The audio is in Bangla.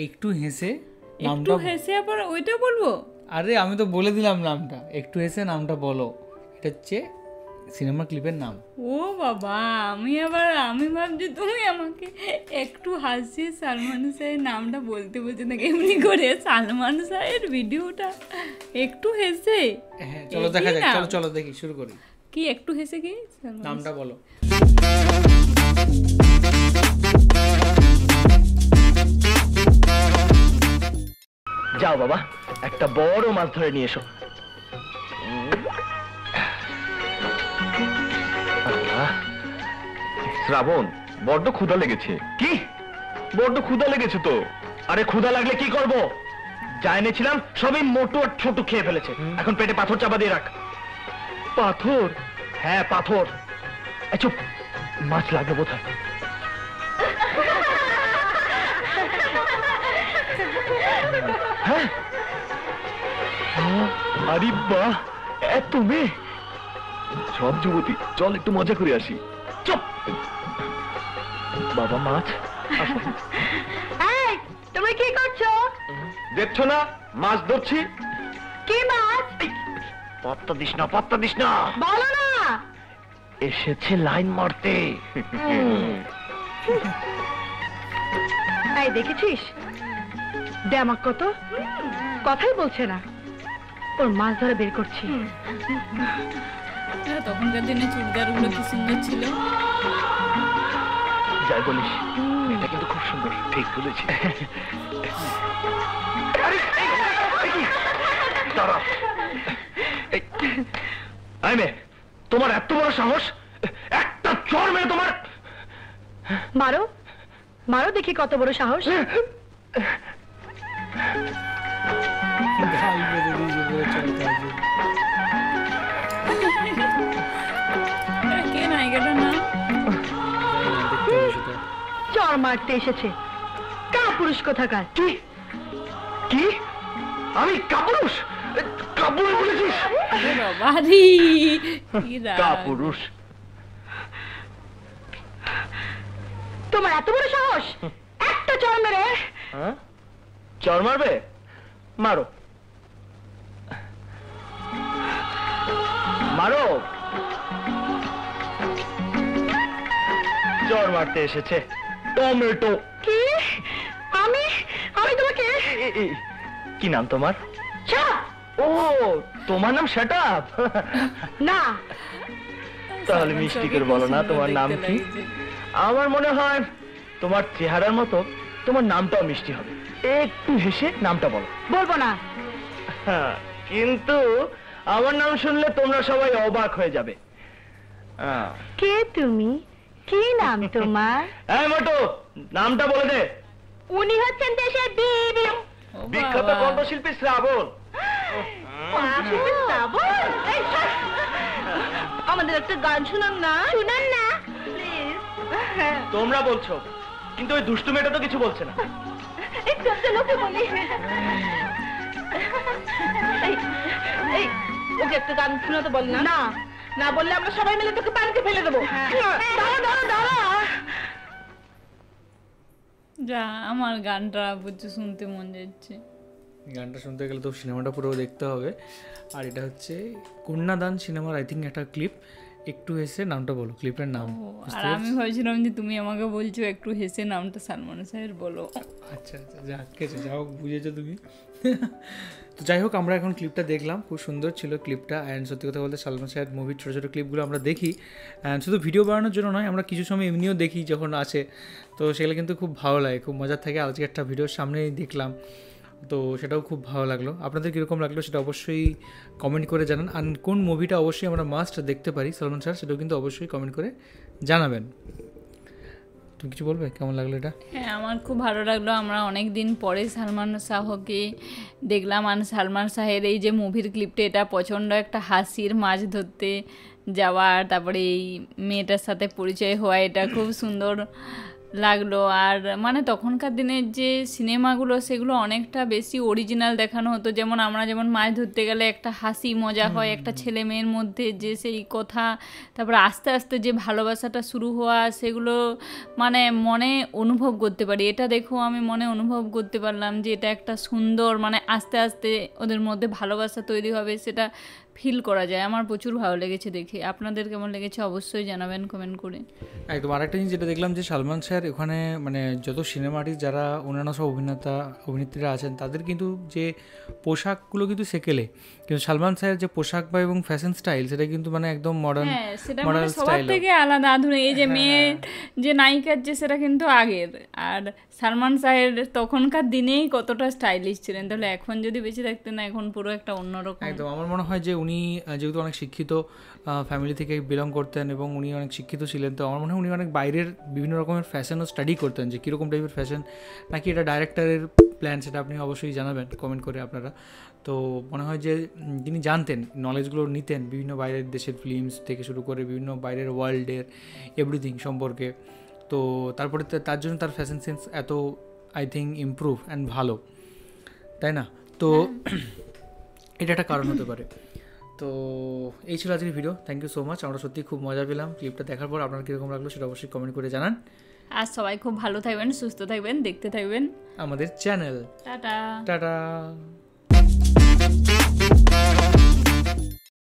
একটু হেসে একটু নামটা হেসে আবার ওইটা বলবো? আরে আমি তো বলে দিলাম নামটা, একটু হেসে নামটা বলো। এটা হচ্ছে সিনেমা ক্লিপের নাম। ও বাবা, আমি ভাবছি তুমি আমাকে একটু হাসিয়ে সালমান শাহের নামটা বলতে বলছে না, এমনি করে সালমান শাহের ভিডিওটা একটু হেসে। হ্যাঁ চলো দেখা যাক, চলো চলো দেখি, শুরু করি। কি একটু হেসে কি নামটা বলো। যাও বাবা, একটা বড় মাছ ধরে নিয়ে এসো। শ্রাবণ, বড্ড ক্ষুধা লেগেছে। কি বড্ড ক্ষুধা লেগেছে তো? আরে ক্ষুধা লাগলে কি করব? যা এনেছিলাম সবই মোটু আর ছোট খেয়ে ফেলেছে। এখন পেটে পাথর চাপা দিয়ে রাখ। পাথর? হ্যাঁ পাথর। চুপ, মাছ লাগবে বোধ হয়। হ্যাঁ, আরে বাহ, তুমি সব যুবতী, চল একটু মজা করে আসি। চুপ বাবা, মাছ। তুমি কি করছো? দেখছো না মাছ ধরছি। কি মাছ? পাত্তা দিস না, পাত্তা দিস না। বলো না। এসেছে লাইন মারতে। এই দেখেছিস দেমাক কত, কথাই বলছে না। ওর মাছ ধরে বের করছি। তখনকার দিনে চুড়িদারগুলো কি সুন্দর ছিল। যাই বলিস, এটা কিন্তু খুব সুন্দর। ঠিক বলেছি। তোমার এত বড় সাহস, একটা চড় মেরে তোমার। মারো মারো, দেখি কত বড় সাহস। গাল বেঁধে দিয়েছে পুরো চলতে আছে। কে নায়িকাটার নাম? দেখতে হবে সেটা। চর মারতে এসেছে কাপুরুষ কোথাকার। কি কি? আমি কাপুরুষ? কাপুরুষ বলেছিস? বাবারি কাপুরুষ? তোমার এত বড় সাহস, একটা চর মেরে। চর মারবে? মারো মারো। চর মারতে এসেছে টমেটো। কি? আমি আমি তোমাকে? কি নাম তোমার? ও, তোমার নাম শাটাপ? না, তাহলে মিষ্টি করে বলো না তোমার নাম কি? আমার মনে হয় তোমার চেহারার মতো তোমার নামটাও মিষ্টি হবে। একটু হেসে নামটা বলো। বলবো না। কিন্তু আমার নাম শুনলে তোমরা সবাই অবাক হয়ে যাবে। কে তুমি? কি নাম তোমার? এই মোটু, নামটা বলে দে। উনি হচ্ছেন দেশের বিখ্যাত কণ্ঠশিল্পী শ্রাবণ। আমাদের একটা গান শুনান না। শুনান না প্লিজ। তোমরা বলছো, কিন্তু ওই দুষ্টু মেয়েটা তো কিছু বলছে না। একটু লোকে বলি। এই ওকে একটা গান শোনাতে বল না। না না বললে আমরা সবাই মিলে তোকে পানিতে ফেলে দেবো। দাঁড়া দাঁড়া দাঁড়া। যা, আমার গানটা বুঝছে শুনতে মন যাচ্ছে। গানটা শুনতে গেলে তো সিনেমাটা পুরো দেখতে হবে। আর এটা হচ্ছে কন্যাদান সিনেমার আই থিঙ্ক একটা ক্লিপ। একটু হেসে নামটা বলো, ক্লিপের নাম। আর আমি ভাবছিলাম যে তুমি আমাকে বলছো একটু হেসে নামটা সালমান শাহের বলো। আচ্ছা আচ্ছা, যাক গেছে, যাও বুঝেছো তুমি। তো যাই হোক, আমরা এখন ক্লিপটা দেখলাম, খুব সুন্দর ছিল ক্লিপটা। অ্যান্ড সত্যি কথা বলতে সালমান শাহের মুভির ছোটো ছোটো ক্লিপগুলো আমরা দেখি, অ্যান্ড শুধু ভিডিও বানানোর জন্য নয়, আমরা কিছু সময় এমনিও দেখি যখন আছে। তো সেগুলো কিন্তু খুব ভালো লাগে, খুব মজার থাকে। আজকে একটা ভিডিওর সামনেই দেখলাম, তো সেটাও খুব ভালো লাগলো। আপনাদের কীরকম লাগলো সেটা অবশ্যই কমেন্ট করে জানান। আর কোন মুভিটা অবশ্যই আমরা মাস্ট দেখতে পারি সালমান শাহ, সেটাও কিন্তু অবশ্যই কমেন্ট করে জানাবেন। তুমি কিছু বলবে, কেমন লাগলো এটা? হ্যাঁ, আমার খুব ভালো লাগলো। আমরা অনেক দিন পরে সালমান শাহকে দেখলাম, আর সালমান শাহের এই যে মুভির ক্লিপটা, এটা প্রচণ্ড একটা হাসির, মাছ ধরতে যাওয়ার, তারপরে এই মেয়েটার সাথে পরিচয় হওয়া, এটা খুব সুন্দর লাগলো। আর মানে তখনকার দিনের যে সিনেমাগুলো সেগুলো অনেকটা বেশি অরিজিনাল দেখানো হতো। যেমন আমরা যেমন মাছ ধরতে গেলে একটা হাসি মজা হয় একটা ছেলে মেয়ের মধ্যে, যে সেই কথা, তারপর আস্তে আস্তে যে ভালোবাসাটা শুরু হওয়া, সেগুলো মানে মনে অনুভব করতে পারি। এটা দেখো আমি মনে অনুভব করতে পারলাম যে এটা একটা সুন্দর, মানে আস্তে আস্তে ওদের মধ্যে ভালোবাসা তৈরি হবে, সেটা ফিল করা যায়। আমার প্রচুর ভালো লেগেছে দেখে। আপনাদের কেমন লেগেছে অবশ্যই জানাবেন কমেন্ট করে। একদম। আরেকটা জিনিস যেটা দেখলাম যে সালমান স্যার ওখানে মানে যত সিনেমা আর্টিস্ট যারা অন্যান্য সব অভিনেত্রীরা আছেন তাদের কিন্তু যে পোশাকগুলো কিন্তু সেকেলে, কিন্তু সালমান স্যারের যে পোশাক বা এবং ফ্যাশন স্টাইল সেটা কিন্তু মানে একদম মডার্ন সেটা মানে মডার্ন সবার স্টাইল। থেকে আলাদা আধুনিক। এই যে মেয়ের যে নায়িকার যে সেটা কিন্তু আগের, আর সালমান শাহের তখনকার দিনেই কতটা স্টাইলিশ ছিলেন, তাহলে এখন যদি বেঁচে থাকতেন না এখন পুরো একটা অন্যরকম। একদম। আমার মনে হয় যে উনি যেহেতু অনেক শিক্ষিত ফ্যামিলি থেকে বিলং করতেন এবং উনি অনেক শিক্ষিত ছিলেন, তো আমার মনে হয় উনি অনেক বাইরের বিভিন্ন রকমের ফ্যাশনও স্টাডি করতেন, যে কীরকম টাইপের ফ্যাশন, নাকি এটা ডাইরেক্টরের প্ল্যান সেটা আপনি অবশ্যই জানাবেন কমেন্ট করে আপনারা। তো মনে হয় যে তিনি জানতেন, নলেজগুলো নিতেন বিভিন্ন বাইরের দেশের ফিল্মস থেকে শুরু করে বিভিন্ন বাইরের ওয়ার্ল্ডের এভরিথিং সম্পর্কে। তো তারপরে তার জন্য তার ফ্যাশন সেন্স এত আই থিঙ্ক ইমপ্রুভ অ্যান্ড ভালো, তাই না? তো এটা একটা কারণ হতে পারে। তো এই ছিল আজকের video. Thank you so much. আমরা সত্যি খুব মজা পেলাম ক্লিপটা দেখার পর। আপনার কীরকম লাগলো সেটা অবশ্যই কমেন্ট করে জানান। আর সবাই খুব ভালো থাকবেন, সুস্থ থাকবেন, দেখতে থাকবেন আমাদের চ্যানেল। টাটা। টাটা।